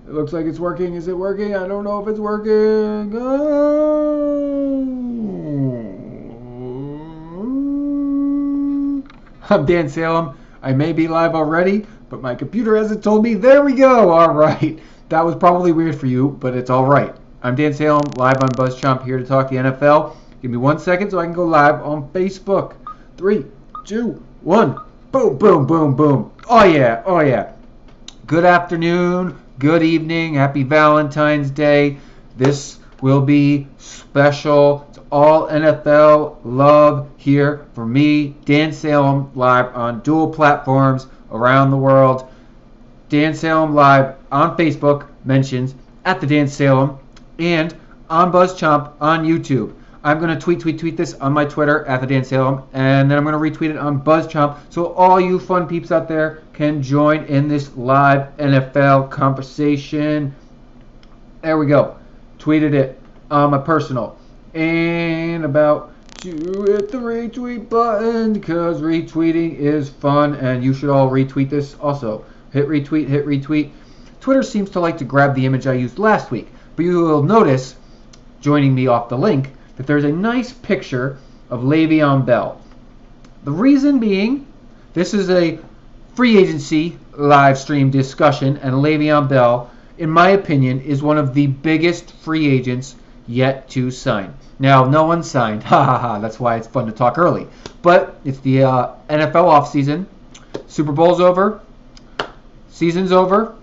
It looks like it's working. Is it working? I don't know if it's working. Oh. I'm Dan Salem. I may be live already, but my computer hasn't told me. There we go. All right. That was probably weird for you, but it's all right. I'm Dan Salem, live on BuzzChomp, here to talk the NFL. Give me 1 second so I can go live on Facebook. 3, 2, 1. Boom, boom, boom, boom. Oh, yeah. Oh, yeah. Good afternoon. Good evening. Happy Valentine's Day. This will be special. It's all NFL love here for me, Dan Salem, live on dual platforms around the world. Dan Salem live on Facebook, mentions at the Dan Salem, and on BuzzChomp on YouTube. I'm going to tweet this on my Twitter at the Dan Salem, and then I'm going to retweet it on BuzzChomp so all you fun peeps out there can join in this live NFL conversation. There we go. Tweeted it on my personal. And about to hit the retweet button because retweeting is fun, and you should all retweet this also. Hit retweet, hit retweet. Twitter seems to like to grab the image I used last week, but you will notice, joining me off the link, that there's a nice picture of Le'Veon Bell. The reason being, this is a free agency live stream discussion, and Le'Veon Bell, in my opinion, is one of the biggest free agents yet to sign. Now, no one signed. Ha ha ha. That's why it's fun to talk early. But it's the NFL offseason. Super Bowl's over. Season's over.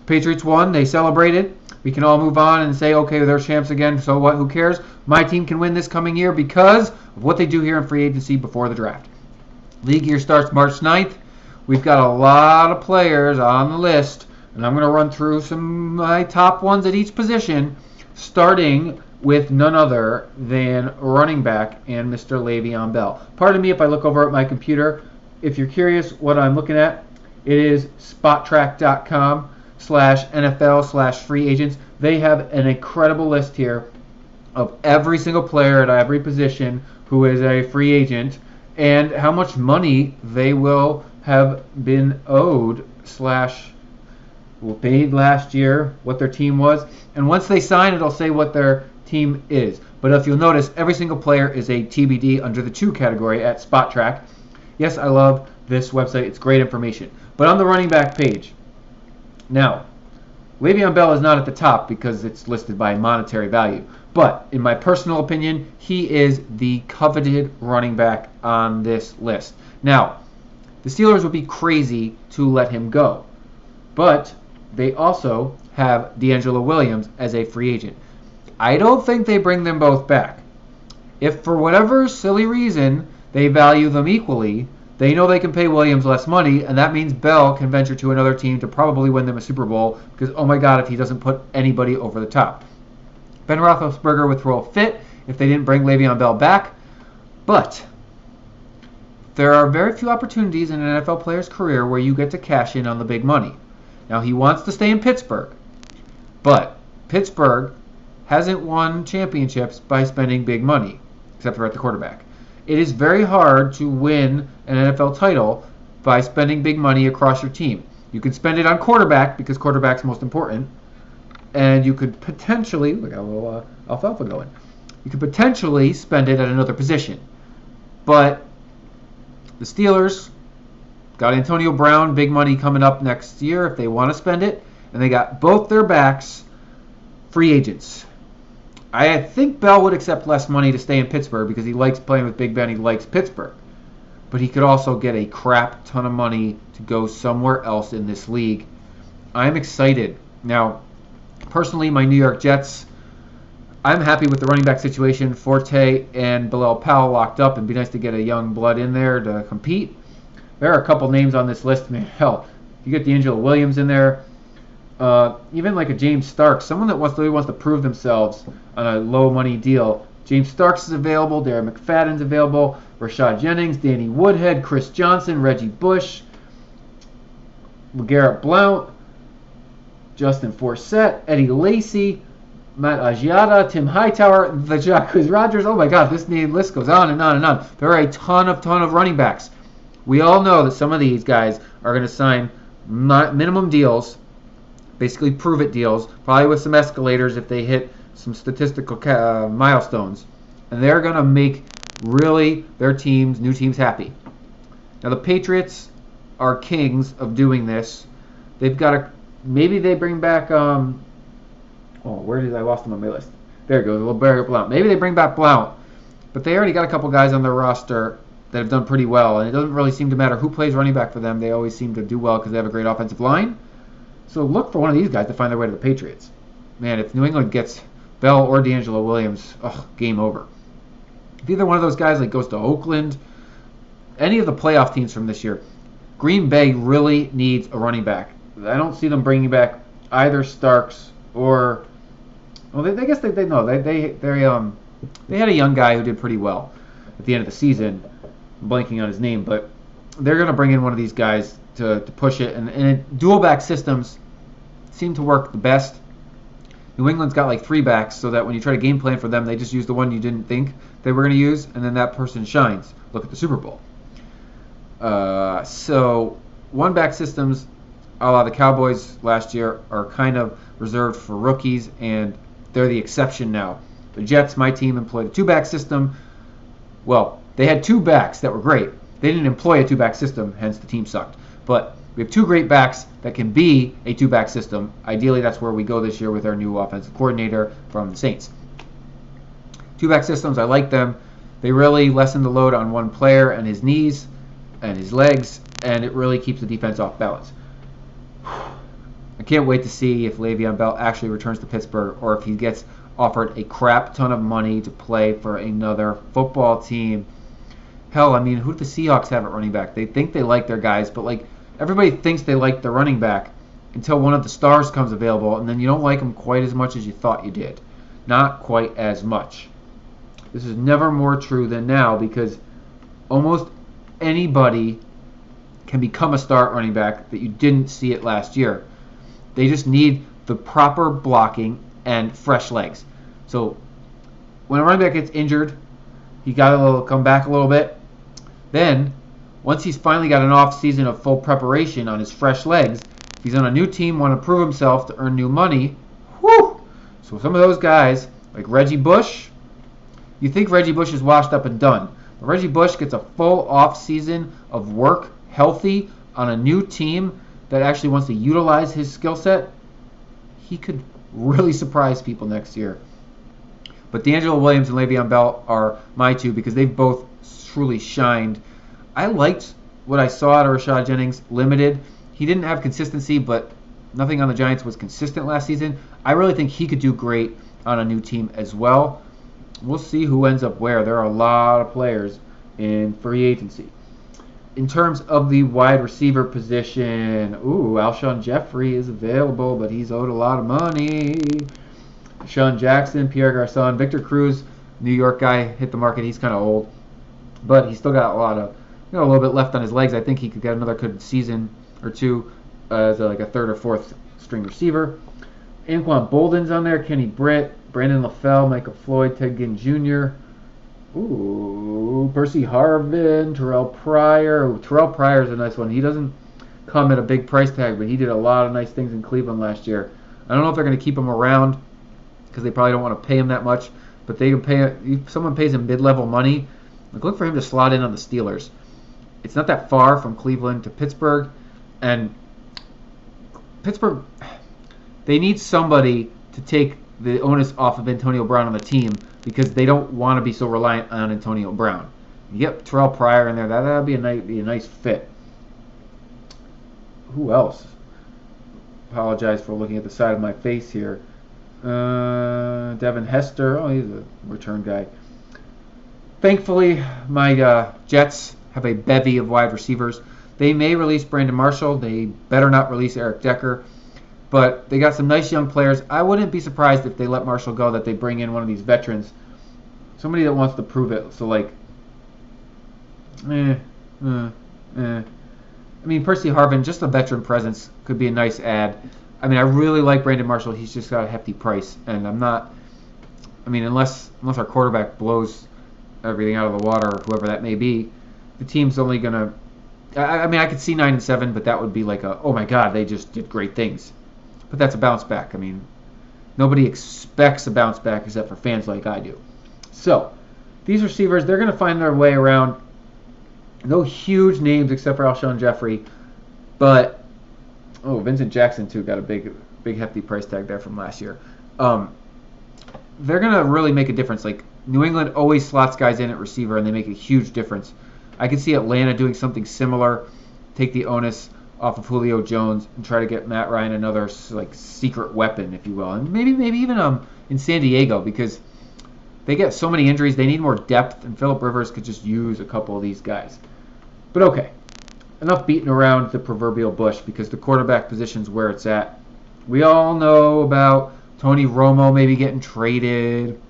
Patriots won. They celebrated. We can all move on and say, okay, they're champs again. So what? Who cares? My team can win this coming year because of what they do here in free agency before the draft. League year starts March 9th. We've got a lot of players on the list, and I'm going to run through some of my top ones at each position, starting with none other than running back and Mr. Le'Veon Bell. Pardon me if I look over at my computer. If you're curious what I'm looking at, it is spottrack.com/NFL/free agents. They have an incredible list here of every single player at every position who is a free agent and how much money they will have been owed / paid last year, what their team was. And once they sign, it'll say what their team is. But if you'll notice, every single player is a TBD under the 2 category at SpotTrack. Yes, I love this website. It's great information. But on the running back page, now, Le'Veon Bell is not at the top because it's listed by monetary value. But in my personal opinion, he is the coveted running back on this list. Now, the Steelers would be crazy to let him go. But they also have D'Angelo Williams as a free agent. I don't think they bring them both back. If for whatever silly reason they value them equally, they know they can pay Williams less money, and that means Bell can venture to another team to probably win them a Super Bowl because, oh my God, if he doesn't put anybody over the top. Ben Roethlisberger would throw a fit if they didn't bring Le'Veon Bell back, but there are very few opportunities in an NFL player's career where you get to cash in on the big money. Now, he wants to stay in Pittsburgh, but Pittsburgh hasn't won championships by spending big money, except for at the quarterback. It is very hard to win an NFL title by spending big money across your team. You can spend it on quarterback because quarterback's most important, and you could potentially, look at a little alfalfa going, you could potentially spend it at another position. But the Steelers got Antonio Brown, big money coming up next year if they want to spend it, and they got both their backs free agents. I think Bell would accept less money to stay in Pittsburgh because he likes playing with Big Ben. He likes Pittsburgh. But he could also get a crap ton of money to go somewhere else in this league. I'm excited. Now, personally, my New York Jets, I'm happy with the running back situation. Forte and Bilal Powell locked up. It'd be nice to get a young blood in there to compete. There are a couple names on this list. Man, hell, you get D'Angelo Williams in there. Even like a James Starks, someone that really wants to prove themselves on a low money deal. James Starks is available. Darren McFadden's available. Rashad Jennings, Danny Woodhead, Chris Johnson, Reggie Bush, Garrett Blount, Justin Forsett, Eddie Lacy, Matt Agiata, Tim Hightower, the Jacquizz Rodgers. Oh my God, this name list goes on and on and on. There are a ton of running backs. We all know that some of these guys are going to sign minimum deals basically prove-it deals, probably with some escalators if they hit some statistical milestones. And they're going to make really their teams, new teams, happy. Now the Patriots are kings of doing this. They've got a, maybe they bring back, where did I lost them on my list? There it goes, LeBarrett Blount. Maybe they bring back Blount, but they already got a couple guys on their roster that have done pretty well, and it doesn't really seem to matter who plays running back for them. They always seem to do well because they have a great offensive line. So look for one of these guys to find their way to the Patriots. Man, if New England gets Bell or D'Angelo Williams, game over. If either one of those guys goes to Oakland, any of the playoff teams from this year, Green Bay really needs a running back. I don't see them bringing back either Starks or, well, I guess they had a young guy who did pretty well at the end of the season. I'm blanking on his name, but they're going to bring in one of these guys to push it. And dual back systems seem to work the best. New England's got 3 backs, so that when you try to game plan for them, they just use the one you didn't think they were going to use, and then that person shines. Look at the Super Bowl. So one back systems, a la the Cowboys last year, are kind of reserved for rookies, and they're the exception now. The Jets, my team, employed a 2-back system. Well, they had 2 backs that were great. They didn't employ a 2-back system, hence the team sucked. But we have 2 great backs that can be a 2-back system. Ideally, that's where we go this year with our new offensive coordinator from the Saints. 2-back systems, I like them. They really lessen the load on one player and his knees and his legs, and it really keeps the defense off balance. I can't wait to see if Le'Veon Bell actually returns to Pittsburgh, or if he gets offered a crap ton of money to play for another football team. Hell, I mean, who do the Seahawks have at running back? They think they like their guys, but everybody thinks they like their running back until one of the stars comes available, and then you don't like them quite as much as you thought you did. Not quite as much. This is never more true than now, because almost anybody can become a star running back that you didn't see it last year. They just need the proper blocking and fresh legs. So when a running back gets injured, he got to come back a little bit. Then, once he's finally got an off season of full preparation on his fresh legs, if he's on a new team, want to prove himself to earn new money, whoo! So some of those guys, like Reggie Bush, you think Reggie Bush is washed up and done. But Reggie Bush gets a full off season of work, healthy, on a new team that actually wants to utilize his skill set. He could really surprise people next year. But D'Angelo Williams and Le'Veon Bell are my 2 because they've both truly shined. I liked what I saw out of Rashad Jennings, limited. He didn't have consistency, but nothing on the Giants was consistent last season. I really think he could do great on a new team as well. We'll see who ends up where. There are a lot of players in free agency. In terms of the wide receiver position, Alshon Jeffrey is available, but he's owed a lot of money. Sean Jackson, Pierre Garçon, Victor Cruz, New York guy, hit the market. He's kind of old, but he's still got a little bit left on his legs. I think he could get another good season or 2 as a 3rd or 4th string receiver. Anquan Bolden's on there, Kenny Britt, Brandon LaFell, Michael Floyd, Ted Ginn Jr., Percy Harvin, Terrell Pryor. Terrell Pryor is a nice one. He doesn't come at a big price tag, but he did a lot of nice things in Cleveland last year. I don't know if they're going to keep him around because they probably don't want to pay him that much, but they can pay. If someone pays him mid-level money, look for him to slot in on the Steelers. It's not that far from Cleveland to Pittsburgh, and Pittsburgh, they need somebody to take the onus off of Antonio Brown on the team, because they don't want to be so reliant on Antonio Brown. You get Terrell Pryor in there, that'd be a nice fit. Who else? Apologize for looking at the side of my face here. Devin Hester. He's a return guy. Thankfully, my Jets have a bevy of wide receivers. They may release Brandon Marshall. They better not release Eric Decker. But they got some nice young players. I wouldn't be surprised if they let Marshall go, that they bring in one of these veterans. Somebody that wants to prove it. So, I mean, Percy Harvin, just a veteran presence, could be a nice add. I mean, I really like Brandon Marshall. He's just got a hefty price. And unless our quarterback blows everything out of the water, or whoever that may be, the team's only going to... I could see 9-7, but that would be oh my God, they just did great things. but that's a bounce back. I mean, nobody expects a bounce back except for fans like I do. So, these receivers, they're going to find their way around. No huge names except for Alshon Jeffrey, but Vincent Jackson too got a big hefty price tag there from last year. They're going to really make a difference. Like, New England always slots guys in at receiver, and they make a huge difference. I could see Atlanta doing something similar, take the onus off of Julio Jones and try to get Matt Ryan another like secret weapon, if you will, and maybe even in San Diego, because they get so many injuries, they need more depth, and Phillip Rivers could just use a couple of these guys. But okay, enough beating around the proverbial bush, because the quarterback position's where it's at. We all know about Tony Romo maybe getting traded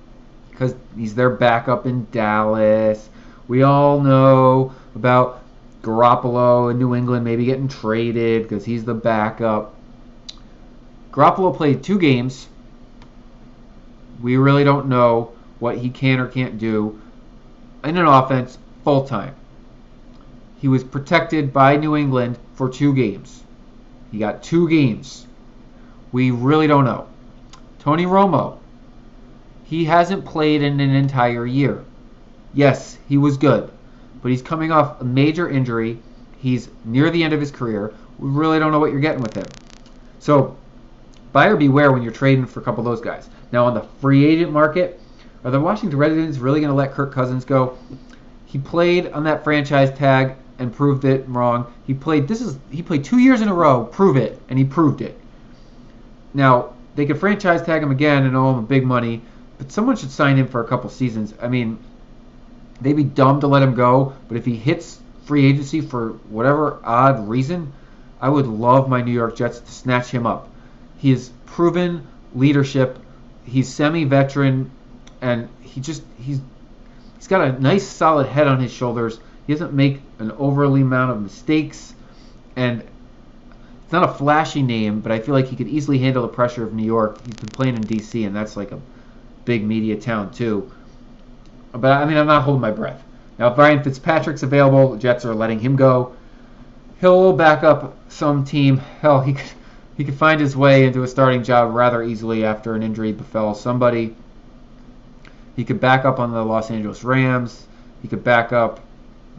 because he's their backup in Dallas. We all know about Garoppolo in New England maybe getting traded because he's the backup. Garoppolo played 2 games. We really don't know what he can or can't do in an offense full time. He was protected by New England for 2 games. He got 2 games. We really don't know. Tony Romo, he hasn't played in an entire year. Yes, he was good, but he's coming off a major injury. He's near the end of his career. We really don't know what you're getting with him. So, buyer beware when you're trading for a couple of those guys. Now, on the free agent market, are the Washington Redskins really going to let Kirk Cousins go? He played on that franchise tag and proved it wrong. He played 2 years in a row, prove it, and he proved it. Now, they could franchise tag him again and owe him big money, but someone should sign him for a couple seasons. I mean, they'd be dumb to let him go, but if he hits free agency for whatever odd reason, I would love my New York Jets to snatch him up. He has proven leadership. He's semi-veteran, and he's got a nice solid head on his shoulders. He doesn't make an overly amount of mistakes, and it's not a flashy name, but I feel like he could easily handle the pressure of New York. He's been playing in D.C., and that's like a big media town too. But I mean, I'm not holding my breath. Now, if Ryan Fitzpatrick's available, the Jets are letting him go. He'll back up some team. Hell, he could find his way into a starting job rather easily after an injury befell somebody. He could back up on the Los Angeles Rams. He could back up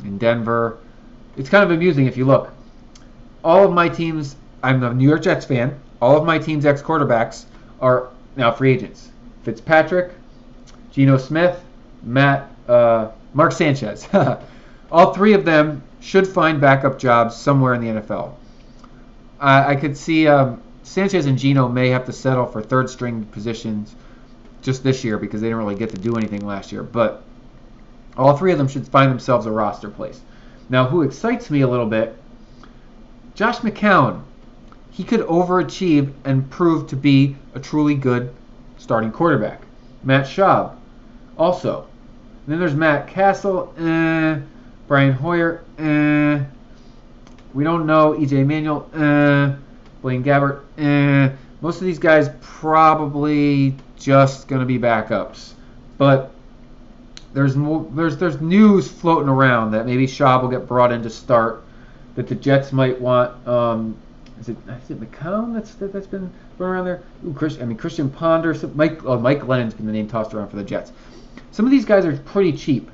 in Denver. It's kind of amusing if you look. All of my teams, I'm a New York Jets fan. All of my team's ex-quarterbacks are now free agents. Fitzpatrick, Geno Smith, Mark Sanchez. All 3 of them should find backup jobs somewhere in the NFL. I could see Sanchez and Geno may have to settle for third-string positions just this year because they didn't really get to do anything last year. But all 3 of them should find themselves a roster place. Now, who excites me a little bit, Josh McCown. He could overachieve and prove to be a truly good starting quarterback. Matt Schaub, also. And then there's Matt Castle, Brian Hoyer, we don't know. E.J. Manuel, Blaine Gabbert, Most of these guys probably just going to be backups. But there's news floating around that maybe Schaub will get brought in to start, that the Jets might want. Is it McCown that's been running around there? Christian Ponder, Mike Lennon's been the name tossed around for the Jets. Some of these guys are pretty cheap.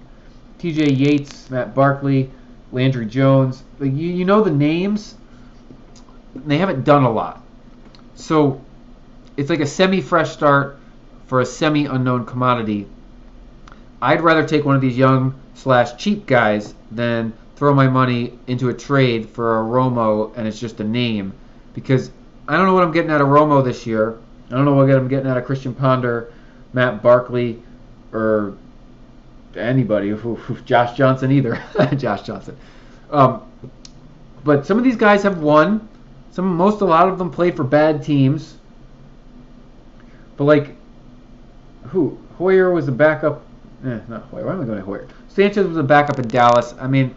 T.J. Yates, Matt Barkley, Landry Jones. Like you know the names. They haven't done a lot, so it's like a semi-fresh start for a semi-unknown commodity. I'd rather take one of these young/cheap guys than throw my money into a trade for a Romo and it's just a name, because I don't know what I'm getting out of Romo this year. I don't know what I'm getting out of Christian Ponder, Matt Barkley, or anybody. Josh Johnson either. Josh Johnson. But some of these guys have won. A lot of them played for bad teams. But like, Hoyer was a backup. Not Hoyer. Why am I going to Hoyer? Sanchez was a backup in Dallas. I mean,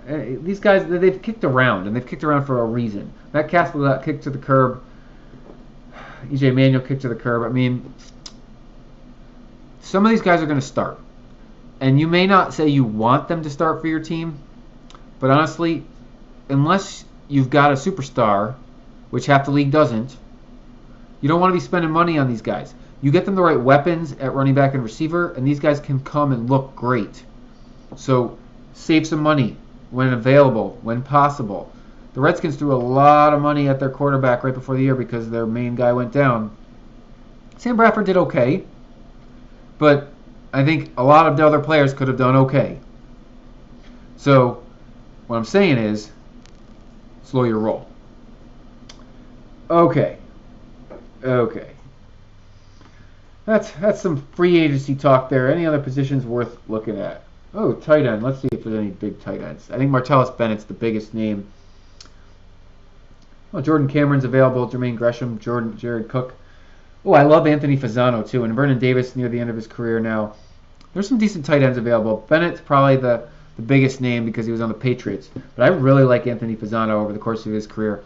these guys, they've kicked around, and they've kicked around for a reason. Matt Castle got kicked to the curb. E.J. Manuel kicked to the curb. I mean, some of these guys are going to start. And you may not say you want them to start for your team, but honestly, unless you've got a superstar, which half the league doesn't, You don't want to be spending money on these guys. You get them the right weapons at running back and receiver, and these guys can come and look great. So save some money when available, when possible. The Redskins threw a lot of money at their quarterback right before the year because their main guy went down. Sam Bradford did okay, but I think a lot of the other players could have done okay. So what I'm saying is, slow your roll. Okay. That's some free agency talk there. Any other positions worth looking at? Oh, tight end. Let's see if there's any big tight ends. I think Martellus Bennett's the biggest name. Oh, Jordan Cameron's available. Jermaine Gresham, Jared Cook. Oh, I love Anthony Fasano too. And Vernon Davis near the end of his career now. There's some decent tight ends available. Bennett's probably the biggest name because he was on the Patriots. But I really like Anthony Fasano over the course of his career.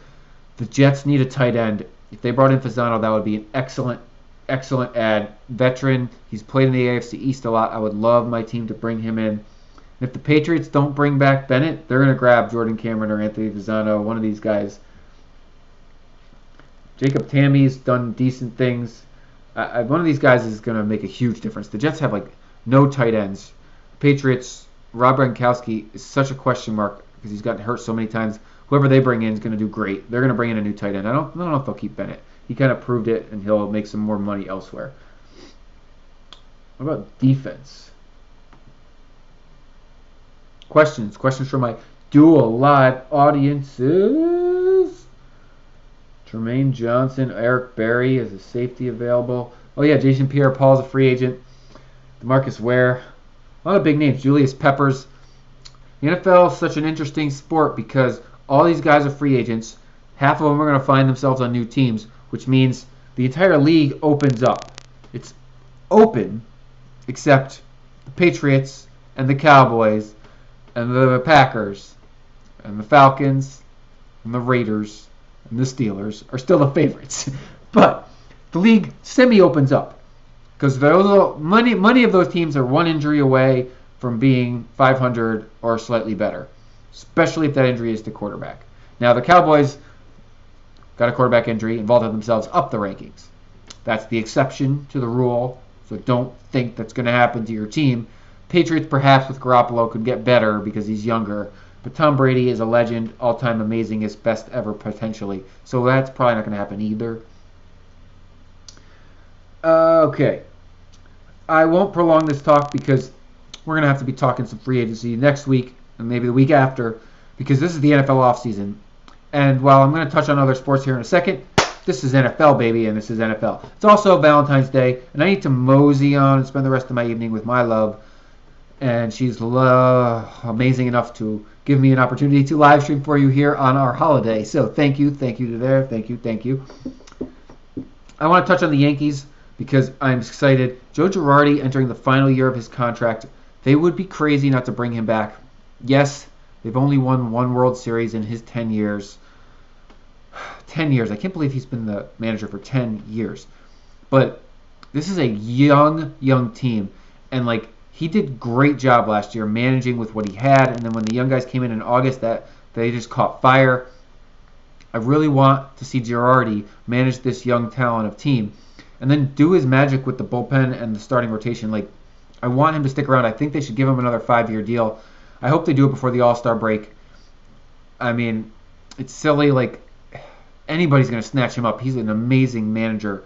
The Jets need a tight end. If they brought in Fasano, that would be an excellent ad. Veteran. He's played in the AFC East a lot. I would love my team to bring him in. And if the Patriots don't bring back Bennett, they're going to grab Jordan Cameron or Anthony Fasano, one of these guys. Jacob Tammy's done decent things. One of these guys is going to make a huge difference. The Jets have no tight ends. Patriots, Rob Gronkowski is such a question mark because he's gotten hurt so many times. Whoever they bring in is going to do great. They're going to bring in a new tight end. I don't know if they'll keep Bennett. He kind of proved it, and he'll make some more money elsewhere. What about defense? Questions from my dual live audiences. Jermaine Johnson, Eric Berry is a safety available. Oh yeah, Jason Pierre-Paul's a free agent. DeMarcus Ware. A lot of big names. Julius Peppers. The NFL is such an interesting sport because all these guys are free agents. Half of them are going to find themselves on new teams, which means the entire league opens up. It's open, except the Patriots and the Cowboys and the Packers and the Falcons and the Raiders and the Steelers are still the favorites. But the league semi-opens up because many of those teams are one injury away from being 500 or slightly better, especially if that injury is to quarterback. Now, the Cowboys got a quarterback injury and vaulted themselves up the rankings. That's the exception to the rule, so don't think that's going to happen to your team. Patriots, perhaps with Garoppolo, could get better because he's younger, but Tom Brady is a legend, all-time amazingest, best ever potentially, so that's probably not going to happen either. Okay. I won't prolong this talk because we're going to have to be talking some free agency next week and maybe the week after because this is the NFL offseason. And while I'm going to touch on other sports here in a second, this is NFL, baby, and this is NFL. It's also Valentine's Day, and I need to mosey on and spend the rest of my evening with my love. And she's amazing enough to give me an opportunity to live stream for you here on our holiday. So thank you to there. Thank you. I want to touch on the Yankees because I'm excited. Joe Girardi entering the final year of his contract. They would be crazy not to bring him back. Yes, they've only won one World Series in his 10 years. 10 years. I can't believe he's been the manager for 10 years. But this is a young team. And he did a great job last year managing with what he had. And then when the young guys came in August, that they just caught fire. I really want to see Girardi manage this young talent of team. And then do his magic with the bullpen and the starting rotation. I want him to stick around. I think they should give him another 5-year deal. I hope they do it before the All-Star break. I mean, it's silly. Anybody's going to snatch him up. He's an amazing manager.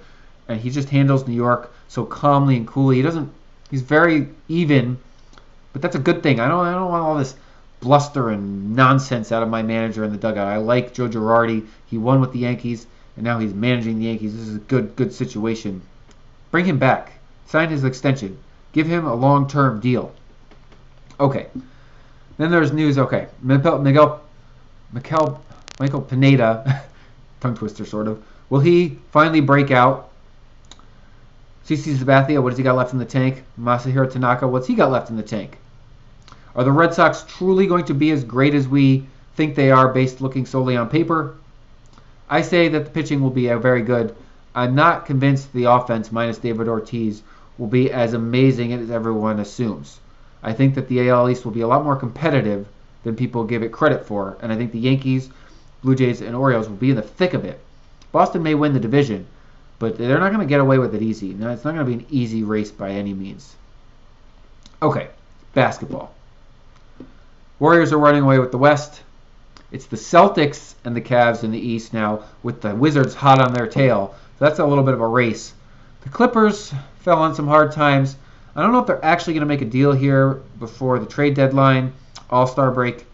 And he just handles New York so calmly and coolly. He's very even. But that's a good thing. I don't want all this bluster and nonsense out of my manager in the dugout. I like Joe Girardi. He won with the Yankees. And now he's managing the Yankees. This is a good situation. Bring him back. Sign his extension. Give him a long-term deal. Okay. Then there's news. Okay. Michael Pineda, tongue twister sort of. Will he finally break out? CC Sabathia, what has he got left in the tank? Masahiro Tanaka, what's he got left in the tank? Are the Red Sox truly going to be as great as we think they are based looking solely on paper? I say that the pitching will be very good. I'm not convinced the offense, minus David Ortiz, will be as amazing as everyone assumes. I think that the AL East will be a lot more competitive than people give it credit for, and I think the Yankees, Blue Jays, and Orioles will be in the thick of it. Boston may win the division, but they're not going to get away with it easy. No, it's not going to be an easy race by any means. Okay, basketball. Warriors are running away with the West. It's the Celtics and the Cavs in the East now, with the Wizards hot on their tail. So that's a little bit of a race. The Clippers fell on some hard times. I don't know if they're actually going to make a deal here before the trade deadline, All-Star break.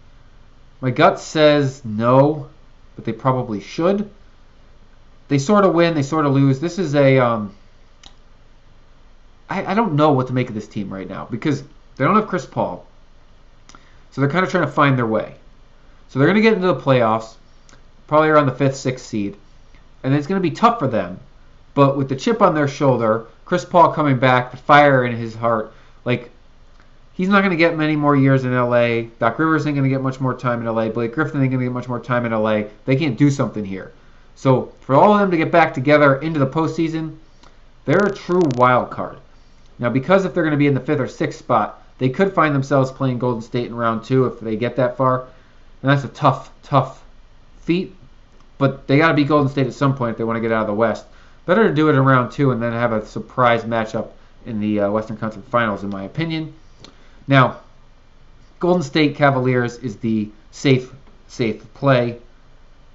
My gut says no, but they probably should. They sort of win, they sort of lose. This is a... I don't know what to make of this team right now because they don't have Chris Paul. So they're kind of trying to find their way. So they're going to get into the playoffs, probably around the 5th, 6th seed. And it's going to be tough for them. But with the chip on their shoulder, Chris Paul coming back, the fire in his heart, like, he's not going to get many more years in LA. Doc Rivers ain't going to get much more time in LA. Blake Griffin ain't going to get much more time in LA. They can't do something here. So for all of them to get back together into the postseason, they're a true wild card. Now, because if they're going to be in the 5th or 6th spot, they could find themselves playing Golden State in round 2 if they get that far. And that's a tough, tough feat. But they got to beat Golden State at some point if they want to get out of the West. Better to do it in round 2 and then have a surprise matchup in the Western Conference Finals, in my opinion. Now, Golden State Cavaliers is the safe play.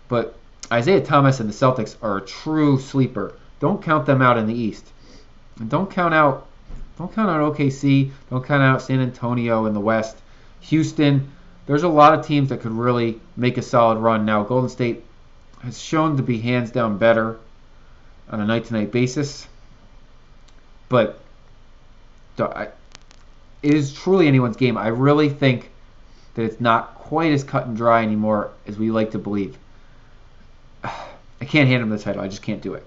But Isaiah Thomas and the Celtics are a true sleeper. Don't count them out in the East. And don't count out OKC. Don't count out San Antonio in the West. Houston. There's a lot of teams that could really make a solid run. Now, Golden State has shown to be hands down better on a night-to-night basis. But it is truly anyone's game. I really think that it's not quite as cut and dry anymore as we like to believe. I can't hand them the title. I just can't do it.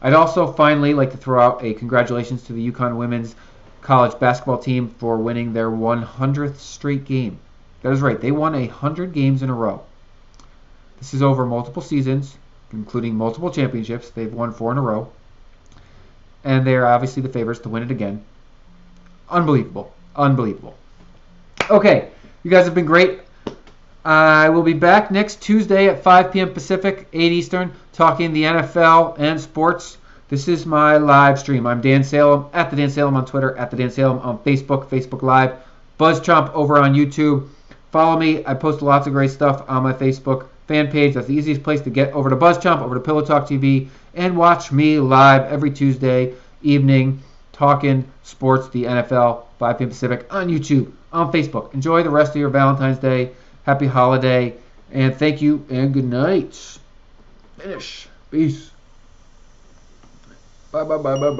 I'd also finally like to throw out a congratulations to the UConn women's college basketball team for winning their 100th straight game. That is right. They won 100 games in a row. This is over multiple seasons, including multiple championships. They've won 4 in a row. And they're obviously the favorites to win it again. Unbelievable. Unbelievable. Okay. You guys have been great. I will be back next Tuesday at 5 p.m. Pacific, 8 Eastern, talking the NFL and sports. This is my live stream. I'm Dan Salem, at the Dan Salem on Twitter, at the Dan Salem on Facebook, Facebook Live, BuzzChomp over on YouTube. Follow me. I post lots of great stuff on my Facebook fan page. That's the easiest place to get over to BuzzChomp, over to Pillow Talk TV, and watch me live every Tuesday evening talking sports, the NFL, 5 p.m. Pacific, on YouTube, on Facebook. Enjoy the rest of your Valentine's Day. Happy holiday. And thank you and good night. Finish. Peace. Bye, bye, bye, bye, bye.